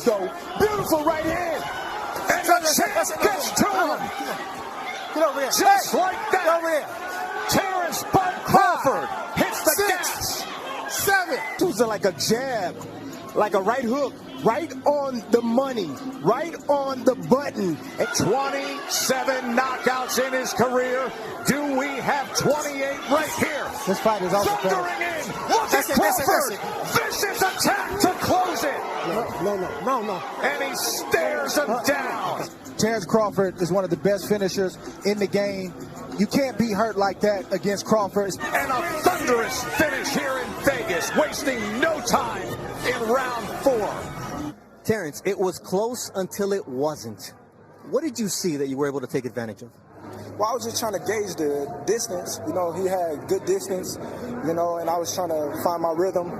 Go. Beautiful right hand. And the champ gets to him. Get over here. Just like that. Get over here. Terrence Bud Crawford hits the 6, gas. 7. It was like a jab, like a right hook, right on the money, right on the button. At 27 knockouts in his career, do we have 28 right here? This fight is over. Thundering in. Look at Crawford. Vicious attack to close it. No. And he stares him down. Terrence Crawford is one of the best finishers in the game. You can't be hurt like that against Crawford. And a thunderous finish here in Vegas, wasting no time in round 4. Terrence, it was close until it wasn't. What did you see that you were able to take advantage of? Well, I was just trying to gauge the distance. You know, he had good distance, you know, and I was trying to find my rhythm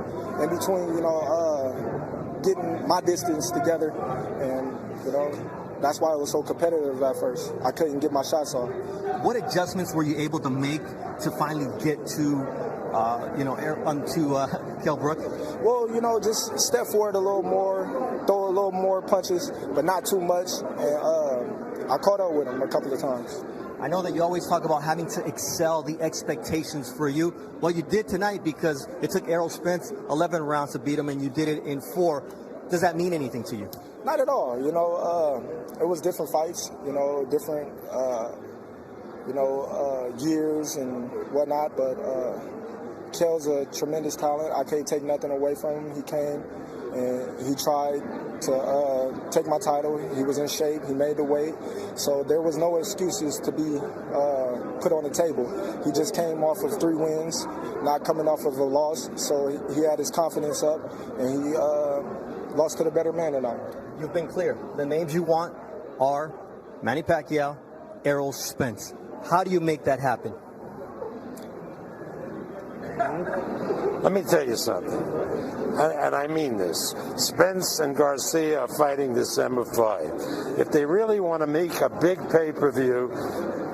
in between, you know, getting my distance together. And, you know, that's why it was so competitive at first. I couldn't get my shots off. What adjustments were you able to make to finally get to, Kell Brook? Well, you know, just step forward a little more, throw a little more punches, but not too much. And I caught up with him a couple of times. I know that you always talk about having to excel the expectations for you. Well, you did tonight because it took Errol Spence 11 rounds to beat him, and you did it in 4. Does that mean anything to you? Not at all. You know, it was different fights, you know, different, years and whatnot, but Kell's a tremendous talent. I can't take nothing away from him. He came and he tried to take my title. He was in shape. He made the weight. So there was no excuses to be put on the table. He just came off of 3 wins, not coming off of a loss. So he had his confidence up, and he lost to the better man tonight. You've been clear. The names you want are Manny Pacquiao, Errol Spence. How do you make that happen? Let me tell you something, and I mean this. Spence and Garcia are fighting December 5. If they really want to make a big pay-per-view,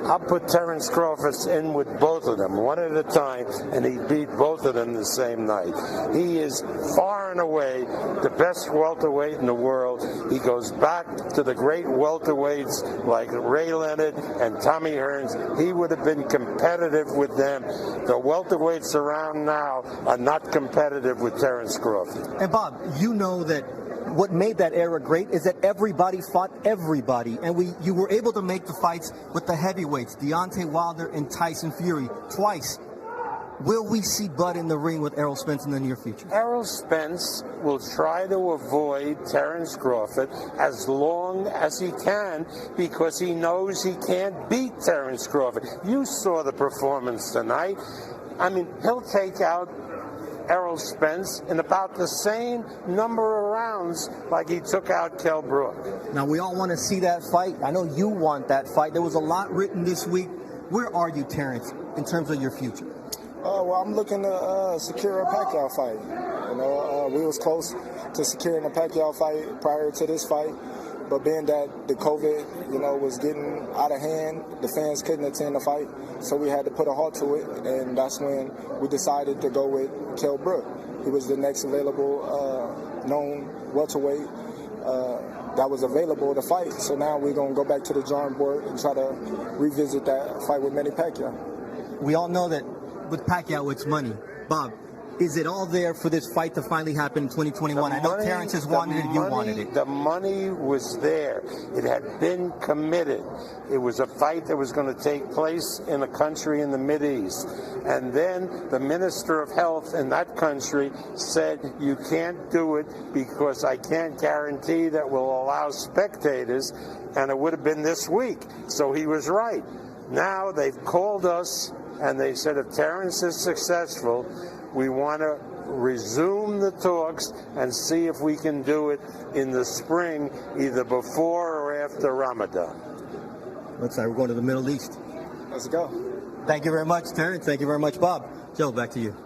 I'll put Terrence Crawford in with both of them, one at a time, and he beat both of them the same night. He is far and away the best welterweight in the world. He goes back to the great welterweights like Ray Leonard and Tommy Hearns. He would have been competitive with them. The welterweights around now are not competitive with Terrence Crawford. And Bob, you know that what made that era great is that everybody fought everybody, and you were able to make the fights with the heavyweights, Deontay Wilder and Tyson Fury, twice. Will we see Bud in the ring with Errol Spence in the near future? Errol Spence will try to avoid Terrence Crawford as long as he can because he knows he can't beat Terrence Crawford. You saw the performance tonight. I mean, he'll take out Errol Spence in about the same number of rounds like he took out Kell Brook. Now, we all want to see that fight. I know you want that fight. There was a lot written this week. Where are you, Terrence, in terms of your future? Well, I'm looking to secure a Pacquiao fight. You know, we was close to securing a Pacquiao fight prior to this fight. But being that the COVID, you know, was getting out of hand, the fans couldn't attend the fight, so we had to put a halt to it, and that's when we decided to go with Kell Brook. He was the next available known welterweight that was available to fight. So now we're going to go back to the drawing board and try to revisit that fight with Manny Pacquiao. We all know that with Pacquiao, it's money. Bob, is it all there for this fight to finally happen in 2021? I know Terrence has wanted it, you wanted it. The money was there. It had been committed. It was a fight that was going to take place in a country in the Mideast. And then the Minister of Health in that country said, you can't do it because I can't guarantee that we'll allow spectators, and it would have been this week. So he was right. Now they've called us and they said if Terrence is successful, we want to resume the talks and see if we can do it in the spring, either before or after Ramadan. Looks like we're going to the Middle East. Let's go. Thank you very much, Terrence. Thank you very much, Bob. Joe, back to you.